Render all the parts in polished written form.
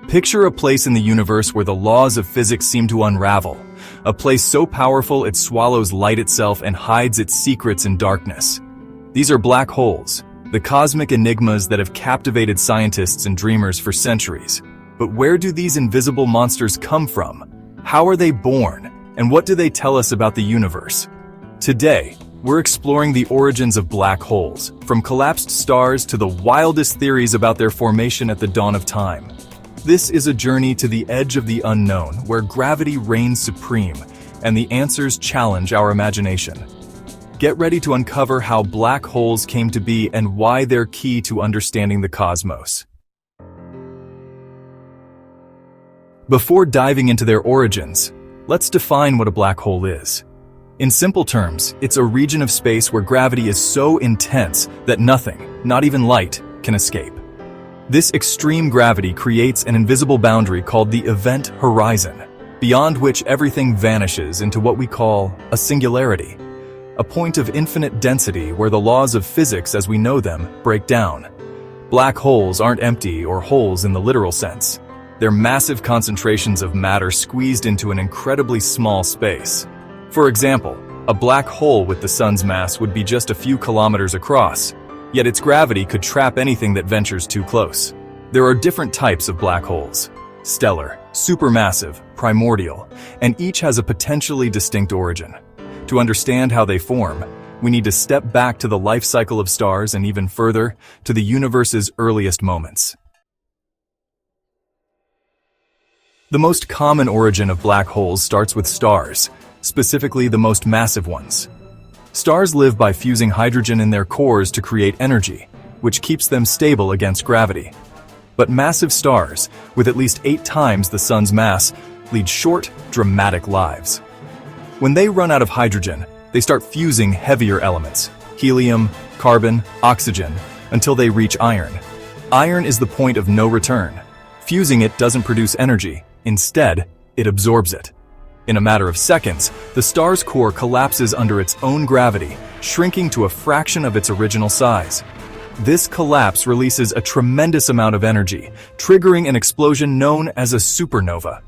Picture a place in the universe where the laws of physics seem to unravel, a place so powerful it swallows light itself and hides its secrets in darkness. These are black holes, the cosmic enigmas that have captivated scientists and dreamers for centuries. But where do these invisible monsters come from? How are they born? And what do they tell us about the universe? Today, we're exploring the origins of black holes, from collapsed stars to the wildest theories about their formation at the dawn of time. This is a journey to the edge of the unknown, where gravity reigns supreme, and the answers challenge our imagination. Get ready to uncover how black holes came to be and why they're key to understanding the cosmos. Before diving into their origins, let's define what a black hole is. In simple terms, it's a region of space where gravity is so intense that nothing, not even light, can escape. This extreme gravity creates an invisible boundary called the event horizon, beyond which everything vanishes into what we call a singularity, a point of infinite density where the laws of physics as we know them break down. Black holes aren't empty or holes in the literal sense. They're massive concentrations of matter squeezed into an incredibly small space. For example, a black hole with the sun's mass would be just a few kilometers across, yet its gravity could trap anything that ventures too close. There are different types of black holes: stellar, supermassive, primordial, and each has a potentially distinct origin. To understand how they form, we need to step back to the life cycle of stars and even further, to the universe's earliest moments. The most common origin of black holes starts with stars, specifically the most massive ones. Stars live by fusing hydrogen in their cores to create energy, which keeps them stable against gravity. But massive stars, with at least 8 times the sun's mass, lead short, dramatic lives. When they run out of hydrogen, they start fusing heavier elements, helium, carbon, oxygen, until they reach iron. Iron is the point of no return. Fusing it doesn't produce energy. Instead, it absorbs it. In a matter of seconds, the star's core collapses under its own gravity, shrinking to a fraction of its original size. This collapse releases a tremendous amount of energy, triggering an explosion known as a supernova.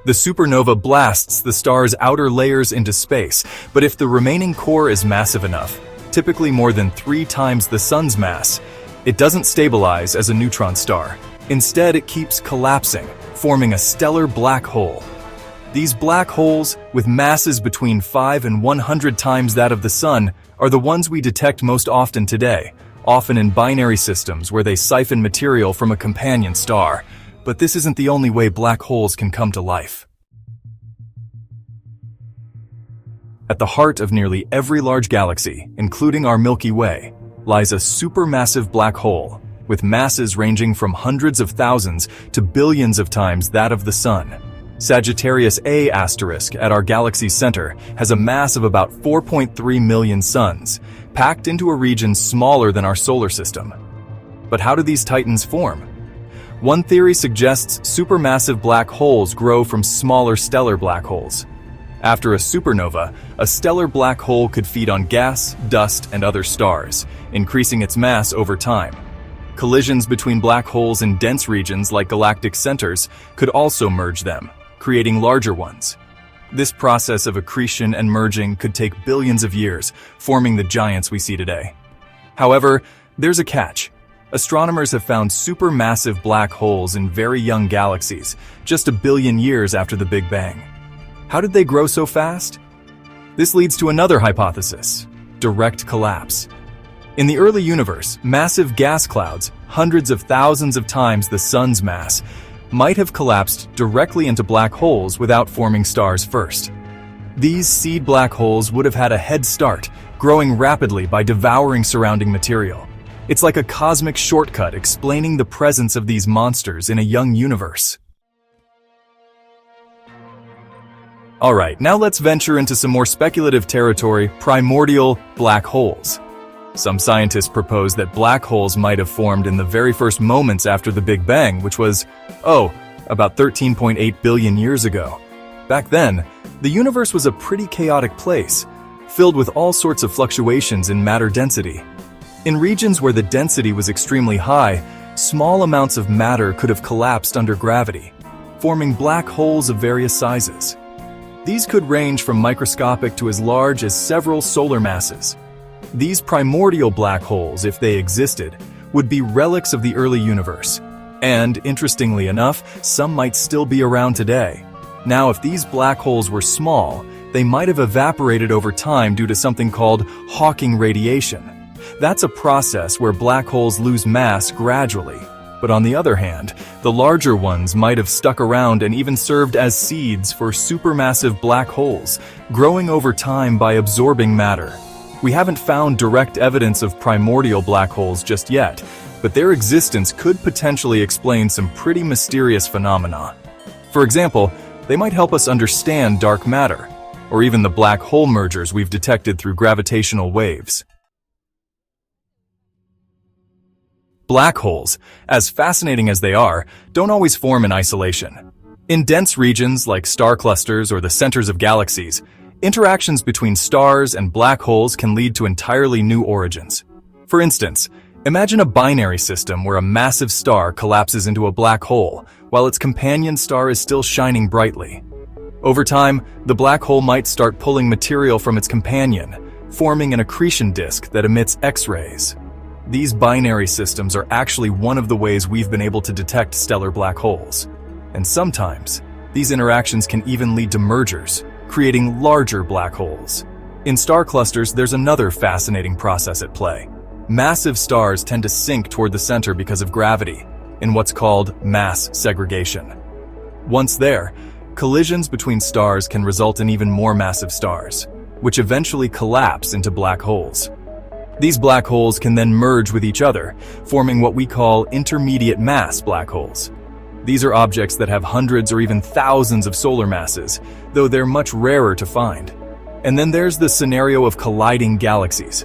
The supernova blasts the star's outer layers into space, but if the remaining core is massive enough, typically more than 3 times the sun's mass, it doesn't stabilize as a neutron star. Instead, it keeps collapsing, forming a stellar black hole. These black holes, with masses between 5 and 100 times that of the sun, are the ones we detect most often today, often in binary systems where they siphon material from a companion star. But this isn't the only way black holes can come to life. At the heart of nearly every large galaxy, including our Milky Way, lies a supermassive black hole, with masses ranging from hundreds of thousands to billions of times that of the sun. Sagittarius A** at our galaxy's center has a mass of about 4.3 million suns, packed into a region smaller than our solar system. But how do these titans form? One theory suggests supermassive black holes grow from smaller stellar black holes. After a supernova, a stellar black hole could feed on gas, dust, and other stars, increasing its mass over time. Collisions between black holes in dense regions like galactic centers could also merge them, creating larger ones. This process of accretion and merging could take billions of years, forming the giants we see today. However, there's a catch. Astronomers have found supermassive black holes in very young galaxies, just a billion years after the Big Bang. How did they grow so fast? This leads to another hypothesis: direct collapse. In the early universe, massive gas clouds, hundreds of thousands of times the sun's mass, might have collapsed directly into black holes without forming stars first. These seed black holes would have had a head start, growing rapidly by devouring surrounding material. It's like a cosmic shortcut explaining the presence of these monsters in a young universe. Alright, now let's venture into some more speculative territory: primordial black holes. Some scientists propose that black holes might have formed in the very first moments after the Big Bang, which was, about 13.8 billion years ago. Back then, the universe was a pretty chaotic place, filled with all sorts of fluctuations in matter density. In regions where the density was extremely high, small amounts of matter could have collapsed under gravity, forming black holes of various sizes. These could range from microscopic to as large as several solar masses. These primordial black holes, if they existed, would be relics of the early universe. And, interestingly enough, some might still be around today. Now, if these black holes were small, they might have evaporated over time due to something called Hawking radiation. That's a process where black holes lose mass gradually. But on the other hand, the larger ones might have stuck around and even served as seeds for supermassive black holes, growing over time by absorbing matter. We haven't found direct evidence of primordial black holes just yet, but their existence could potentially explain some pretty mysterious phenomena. For example, they might help us understand dark matter, or even the black hole mergers we've detected through gravitational waves. Black holes, as fascinating as they are, don't always form in isolation. In dense regions like star clusters or the centers of galaxies, interactions between stars and black holes can lead to entirely new origins. For instance, imagine a binary system where a massive star collapses into a black hole while its companion star is still shining brightly. Over time, the black hole might start pulling material from its companion, forming an accretion disk that emits X-rays. These binary systems are actually one of the ways we've been able to detect stellar black holes. And sometimes, these interactions can even lead to mergers, creating larger black holes. In star clusters, there's another fascinating process at play. Massive stars tend to sink toward the center because of gravity, in what's called mass segregation. Once there, collisions between stars can result in even more massive stars, which eventually collapse into black holes. These black holes can then merge with each other, forming what we call intermediate mass black holes. These are objects that have hundreds or even thousands of solar masses, though they're much rarer to find. And then there's the scenario of colliding galaxies.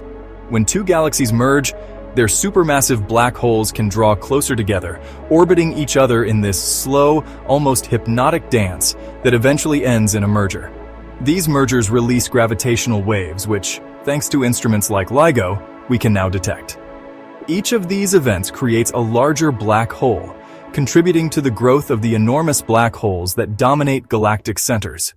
When two galaxies merge, their supermassive black holes can draw closer together, orbiting each other in this slow, almost hypnotic dance that eventually ends in a merger. These mergers release gravitational waves, which, thanks to instruments like LIGO, we can now detect. Each of these events creates a larger black hole, contributing to the growth of the enormous black holes that dominate galactic centers.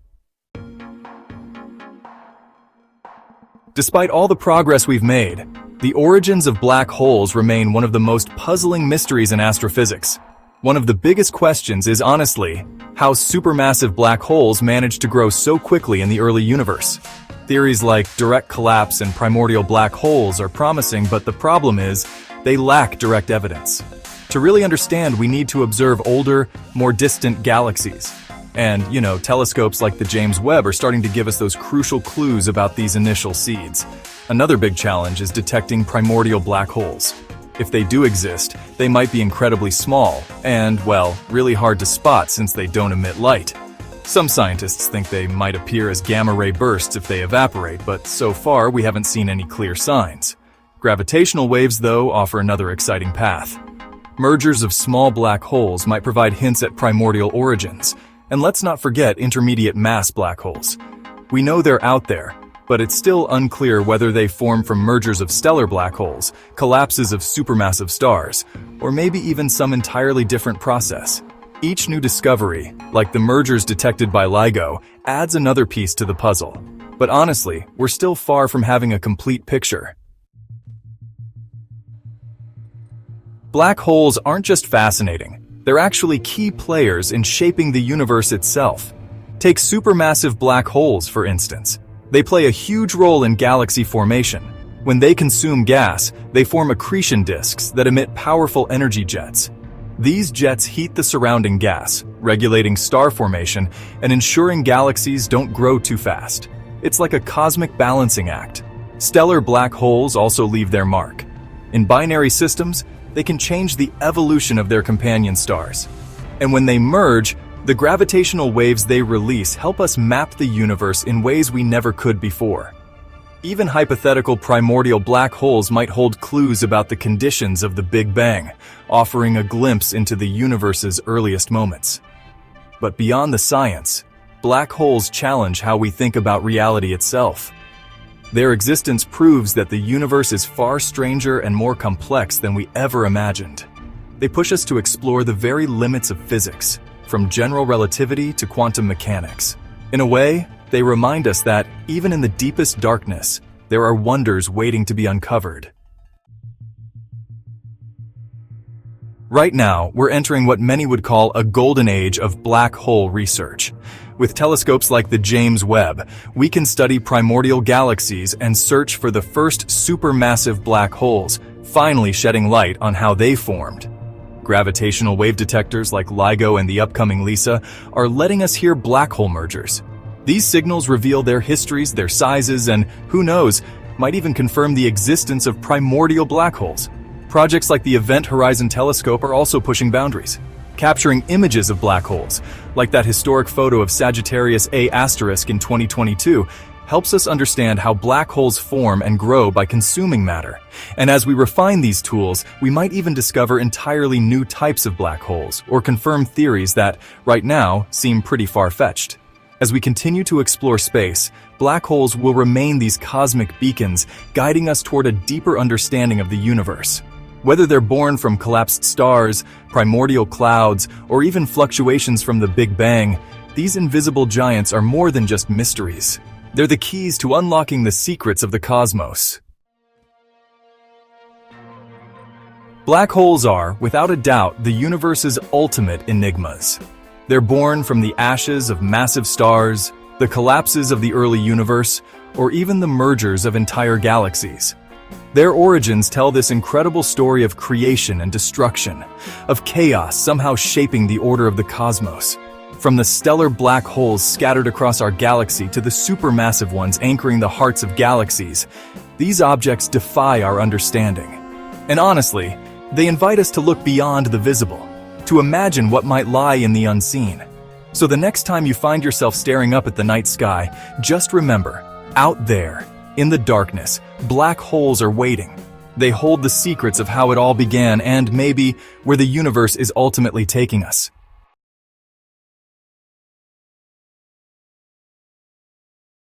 Despite all the progress we've made, the origins of black holes remain one of the most puzzling mysteries in astrophysics. One of the biggest questions is honestly, how supermassive black holes managed to grow so quickly in the early universe. Theories like direct collapse and primordial black holes are promising, but the problem is, they lack direct evidence. To really understand, we need to observe older, more distant galaxies. And, telescopes like the James Webb are starting to give us those crucial clues about these initial seeds. Another big challenge is detecting primordial black holes. If they do exist, they might be incredibly small and, really hard to spot since they don't emit light. Some scientists think they might appear as gamma-ray bursts if they evaporate, but so far we haven't seen any clear signs. Gravitational waves, though, offer another exciting path. Mergers of small black holes might provide hints at primordial origins. And let's not forget intermediate mass black holes. We know they're out there, but it's still unclear whether they form from mergers of stellar black holes, collapses of supermassive stars, or maybe even some entirely different process. Each new discovery, like the mergers detected by LIGO, adds another piece to the puzzle. But honestly, we're still far from having a complete picture. Black holes aren't just fascinating. They're actually key players in shaping the universe itself. Take supermassive black holes, for instance. They play a huge role in galaxy formation. When they consume gas, they form accretion disks that emit powerful energy jets. These jets heat the surrounding gas, regulating star formation and ensuring galaxies don't grow too fast. It's like a cosmic balancing act. Stellar black holes also leave their mark. In binary systems, they can change the evolution of their companion stars. And when they merge, the gravitational waves they release help us map the universe in ways we never could before. Even hypothetical primordial black holes might hold clues about the conditions of the Big Bang, offering a glimpse into the universe's earliest moments. But beyond the science, black holes challenge how we think about reality itself. Their existence proves that the universe is far stranger and more complex than we ever imagined. They push us to explore the very limits of physics, from general relativity to quantum mechanics. In a way, they remind us that, even in the deepest darkness, there are wonders waiting to be uncovered. Right now, we're entering what many would call a golden age of black hole research. With telescopes like the James Webb, we can study primordial galaxies and search for the first supermassive black holes, finally shedding light on how they formed. Gravitational wave detectors like LIGO and the upcoming LISA are letting us hear black hole mergers. These signals reveal their histories, their sizes, and, who knows, might even confirm the existence of primordial black holes. Projects like the Event Horizon Telescope are also pushing boundaries, capturing images of black holes, like that historic photo of Sagittarius A* in 2022, helps us understand how black holes form and grow by consuming matter. And as we refine these tools, we might even discover entirely new types of black holes, or confirm theories that, right now, seem pretty far-fetched. As we continue to explore space, black holes will remain these cosmic beacons, guiding us toward a deeper understanding of the universe. Whether they're born from collapsed stars, primordial clouds, or even fluctuations from the Big Bang, these invisible giants are more than just mysteries. They're the keys to unlocking the secrets of the cosmos. Black holes are, without a doubt, the universe's ultimate enigmas. They're born from the ashes of massive stars, the collapses of the early universe, or even the mergers of entire galaxies. Their origins tell this incredible story of creation and destruction, of chaos somehow shaping the order of the cosmos. From the stellar black holes scattered across our galaxy to the supermassive ones anchoring the hearts of galaxies, these objects defy our understanding. And honestly, they invite us to look beyond the visible, to imagine what might lie in the unseen. So the next time you find yourself staring up at the night sky, just remember, out there, in the darkness, black holes are waiting. They hold the secrets of how it all began and, maybe, where the universe is ultimately taking us.